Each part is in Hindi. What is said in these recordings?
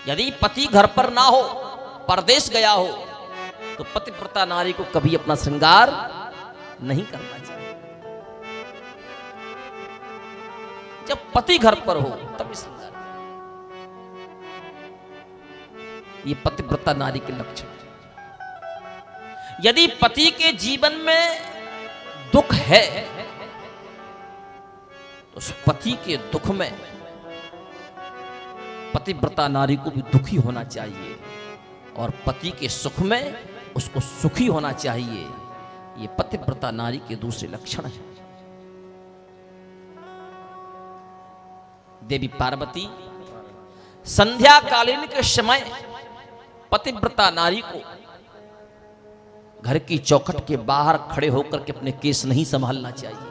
यदि पति घर पर ना हो, परदेश गया हो, तो पतिव्रता नारी को कभी अपना श्रृंगार नहीं करना चाहिए। जब पति घर पर हो तभी श्रृंगार। ये पतिव्रता नारी के लक्षण। यदि पति के जीवन में दुख है तो उस पति के दुख में पतिव्रता नारी को भी दुखी होना चाहिए और पति के सुख में उसको सुखी होना चाहिए। ये पतिव्रता नारी के दूसरे लक्षण हैं। देवी पार्वती संध्या कालीन के समय पतिव्रता नारी को घर की चौखट के बाहर खड़े होकर के अपने केस नहीं संभालना चाहिए।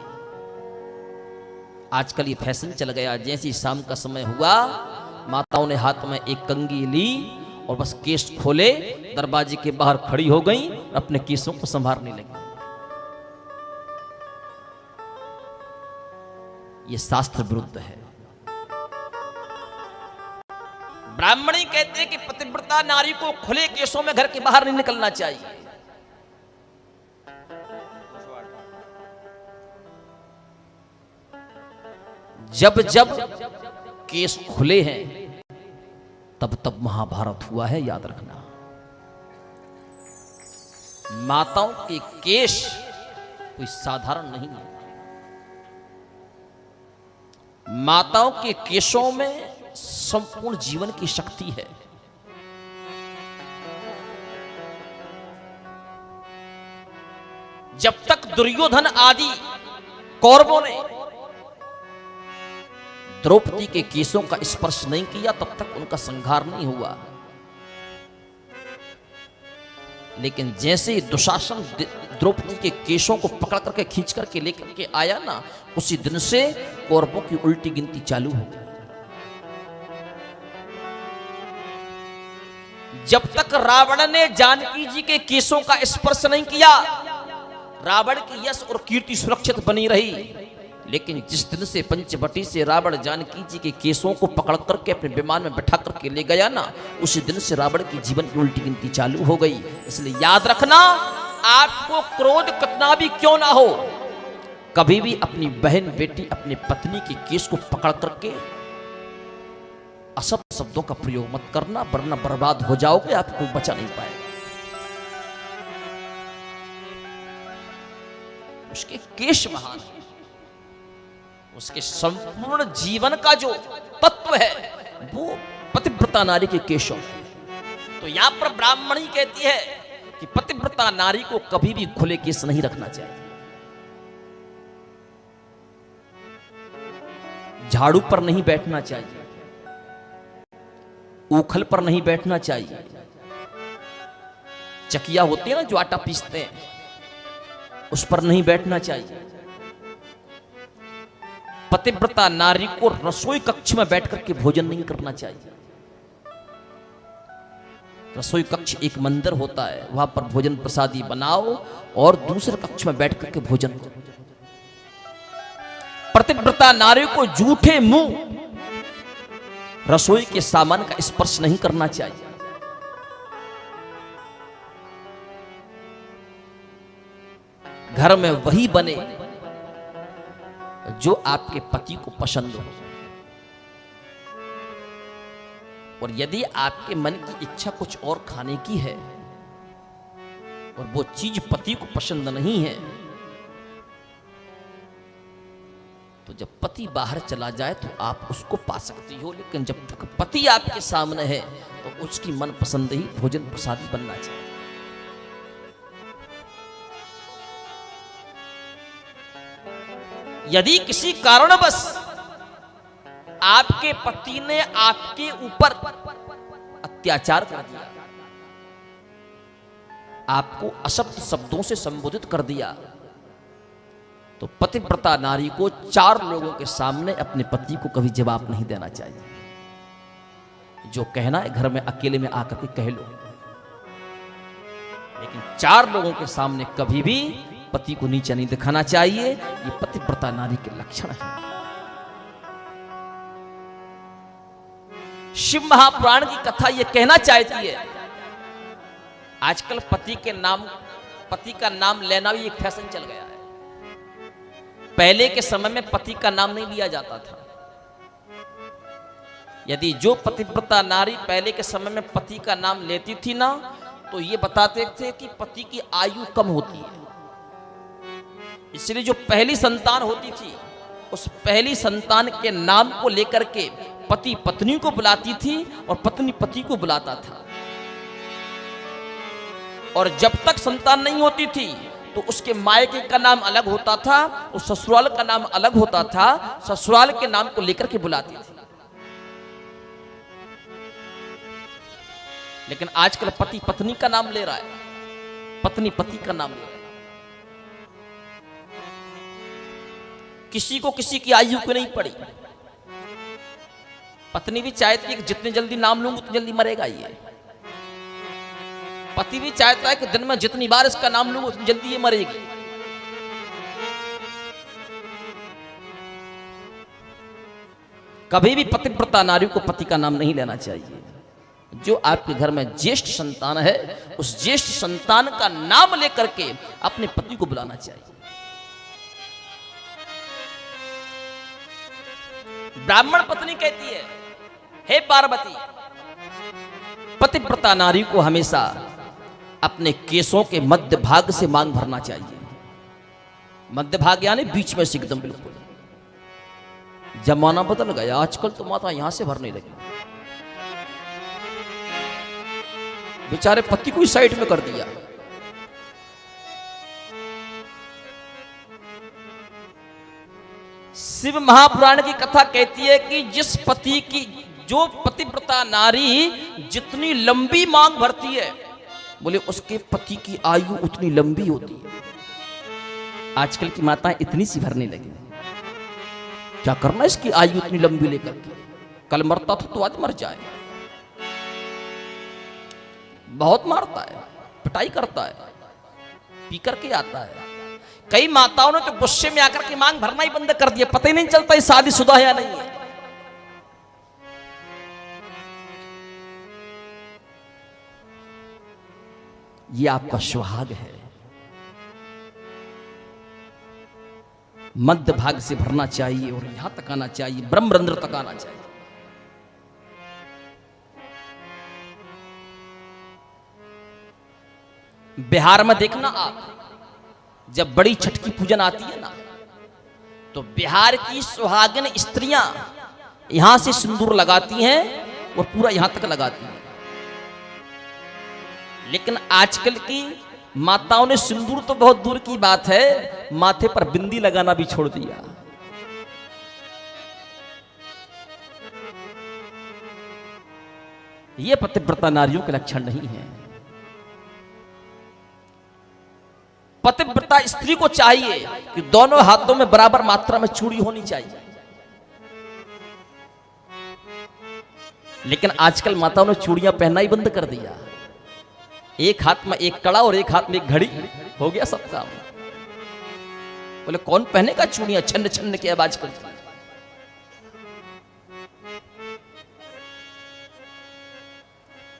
आजकल ये फैशन चल गया, जैसे ही शाम का समय हुआ माताओं ने हाथ में एक कंघी ली और बस केस खोले, दरवाजे के बाहर खड़ी हो गई, अपने केसों को संभालने लगी। ये शास्त्र विरुद्ध है। ब्राह्मणी कहते हैं कि पतिव्रता नारी को खुले केसों में घर के बाहर नहीं निकलना चाहिए। जब जब केस खुले हैं तब तब महाभारत हुआ है, याद रखना। माताओं के केस कोई साधारण नहीं है। माताओं के केसों में संपूर्ण जीवन की शक्ति है। जब तक दुर्योधन आदि कौरवों ने द्रौपदी के केसों का स्पर्श नहीं किया तब तक उनका संहार नहीं हुआ। लेकिन जैसे ही दुशासन द्रौपदी के केसों को पकड़ करके खींच करके लेकर के आया ना, उसी दिन से कौरवों की उल्टी गिनती चालू हो गई। जब तक रावण ने जानकी जी के केसों का स्पर्श नहीं किया, रावण की यश और कीर्ति सुरक्षित बनी रही। लेकिन जिस दिन से पंचवटी से रावण जानकी जी के केसों को पकड़ करके अपने विमान में बैठा करके ले गया ना, उसी दिन से रावण की जीवन की उल्टी गिनती चालू हो गई। इसलिए याद रखना, आपको क्रोध कितना भी क्यों ना हो, कभी भी अपनी बहन बेटी अपनी पत्नी के केस को पकड़ करके असभ्य शब्दों का प्रयोग मत करना, वरना बर्बाद हो जाओगे, आपको बचा नहीं पाएगा। उसके केश महान है, उसके संपूर्ण जीवन का जो तत्व है वो पतिव्रता नारी के केशों। तो यहां पर ब्राह्मणी कहती है कि पतिव्रता नारी को कभी भी खुले केस नहीं रखना चाहिए। झाड़ू पर नहीं बैठना चाहिए, ऊखल पर नहीं बैठना चाहिए, चकिया होती है ना जो आटा पीसते हैं, उस पर नहीं बैठना चाहिए। पतिव्रता नारी को रसोई कक्ष में बैठ करके भोजन नहीं करना चाहिए। रसोई कक्ष एक मंदिर होता है, वहां पर भोजन प्रसादी बनाओ और दूसरे कक्ष में बैठ करके भोजन करो। पतिव्रता नारी को जूठे मुंह रसोई के सामान का स्पर्श नहीं करना चाहिए। घर में वही बने जो आपके पति को पसंद हो। और यदि आपके मन की इच्छा कुछ और खाने की है और वो चीज पति को पसंद नहीं है, तो जब पति बाहर चला जाए तो आप उसको पा सकती हो, लेकिन जब तक पति आपके सामने है तो उसकी मनपसंद ही भोजन प्रसादी बनना चाहिए। यदि किसी कारणवश आपके पति ने आपके ऊपर अत्याचार कर दिया, आपको असभ्य शब्दों से संबोधित कर दिया, तो पतिव्रता नारी को 4 लोगों के सामने अपने पति को कभी जवाब नहीं देना चाहिए। जो कहना है घर में अकेले में आकर के कह लो, लेकिन 4 लोगों के सामने कभी भी पति को नीचा नहीं दिखाना चाहिए। ये पतिव्रता नारी के लक्षण है। शिव महापुराण की कथा यह कहना चाहती है, आजकल पति का नाम लेना भी एक फैशन चल गया है। पहले के समय में पति का नाम नहीं लिया जाता था। यदि जो पतिव्रता नारी पहले के समय में पति का नाम लेती थी ना, तो ये बताते थे कि पति की आयु कम होती है। इसलिए जो पहली संतान होती थी, उस पहली संतान के नाम को लेकर के पति पत्नी को बुलाती थी और पत्नी पति को बुलाता था। और जब तक संतान नहीं होती थी तो उसके मायके का नाम अलग होता था, उस ससुराल का नाम अलग होता था, ससुराल के नाम को लेकर के बुलाती थी। लेकिन आजकल पति पत्नी का नाम ले रहा है, पत्नी पति का नाम ले रहा है। किसी को किसी की आयु को नहीं पड़ी। पत्नी भी चाहती है कि जितने जल्दी नाम लूंगा उतनी जल्दी मरेगा ये। पति भी चाहता है कि दिन में जितनी बार इसका नाम लूंगा उतनी जल्दी ये मरेगी। कभी भी पतिव्रता नारी को पति का नाम नहीं लेना चाहिए। जो आपके घर में ज्येष्ठ संतान है, उस ज्येष्ठ संतान का नाम लेकर के अपने पति को बुलाना चाहिए। ब्राह्मण पत्नी कहती है, हे पार्वती, पतिव्रता नारी को हमेशा अपने केसों के मध्य भाग से मांग भरना चाहिए। मध्य भाग यानी बीच में से एकदम बिल्कुल। जमाना बदल गया, आजकल तो माता यहां से भरने लगी। बेचारे पति को ही साइड में कर दिया। शिव महापुराण की कथा कहती है कि जिस पति की, जो पतिव्रता नारी जितनी लंबी मांग भरती है, बोले उसके पति की आयु उतनी लंबी होती है। आजकल की माताएं इतनी सी भरने लगी। क्या करना इसकी आयु इतनी लंबी लेकर के, कल मरता था तो आज मर जाए। बहुत मारता है, पिटाई करता है, पी करके आता है। कई माताओं ने तो गुस्से में आकर के मांग भरना ही बंद कर दिया, पता ही नहीं चलता ये शादीशुदा है या नहीं है। ये आपका सुहाग है। मध्य भाग से भरना चाहिए और यहां तक आना चाहिए, ब्रह्मरंध्र तक आना चाहिए। बिहार में देखना आप, जब बड़ी छठ की पूजन आती है ना, तो बिहार की सुहागिन स्त्रियां यहां से सिंदूर लगाती हैं और पूरा यहां तक लगाती हैं। लेकिन आजकल की माताओं ने सिंदूर तो बहुत दूर की बात है, माथे पर बिंदी लगाना भी छोड़ दिया। यह पतिव्रता नारियों के लक्षण नहीं है। पतिव्रता स्त्री को चाहिए कि दोनों हाथों में बराबर मात्रा में चूड़ी होनी चाहिए। लेकिन आजकल माताओं ने चूड़ियां पहनना ही बंद कर दिया। एक हाथ में एक कड़ा और एक हाथ में एक घड़ी, हो गया सब काम। बोले कौन पहनेगा चूड़ियां, छन्न छन्न की आवाज करती।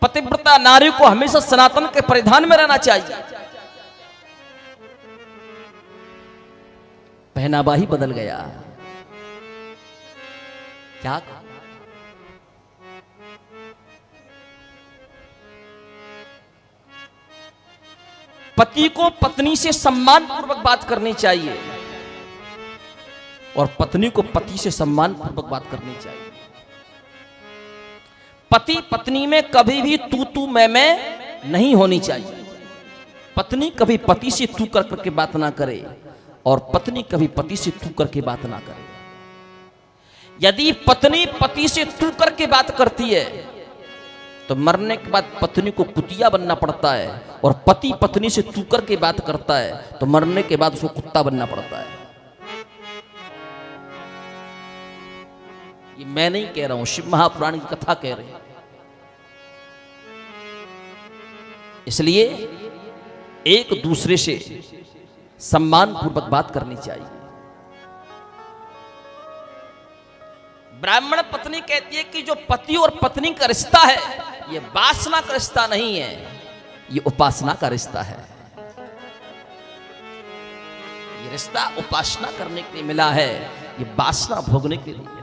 पतिव्रता नारी को हमेशा सनातन के परिधान में रहना चाहिए। पहनावा ही बदल गया। क्या पति को पत्नी से सम्मान पूर्वक बात करनी चाहिए और पत्नी को पति से सम्मान पूर्वक बात करनी चाहिए। पति पत्नी में कभी भी तू तू मैं नहीं होनी चाहिए। पत्नी कभी पति से तू कर करके बात ना करे और पत्नी कभी पति से तू करके बात ना करे। यदि पत्नी पति से तू करके बात करती है तो मरने के बाद पत्नी को कुतिया बनना पड़ता है, और पति पत्नी से तू करके बात करता है तो मरने के बाद उसको कुत्ता बनना पड़ता है। ये मैं नहीं कह रहा हूं, शिव महापुराण की कथा कह रहे हैं। इसलिए एक दूसरे से सम्मान पूर्वक बात करनी चाहिए। ब्राह्मण पत्नी कहती है कि जो पति और पत्नी का रिश्ता है ये वासना का रिश्ता नहीं है, ये उपासना का रिश्ता है। ये रिश्ता उपासना करने के लिए मिला है, ये वासना भोगने के लिए।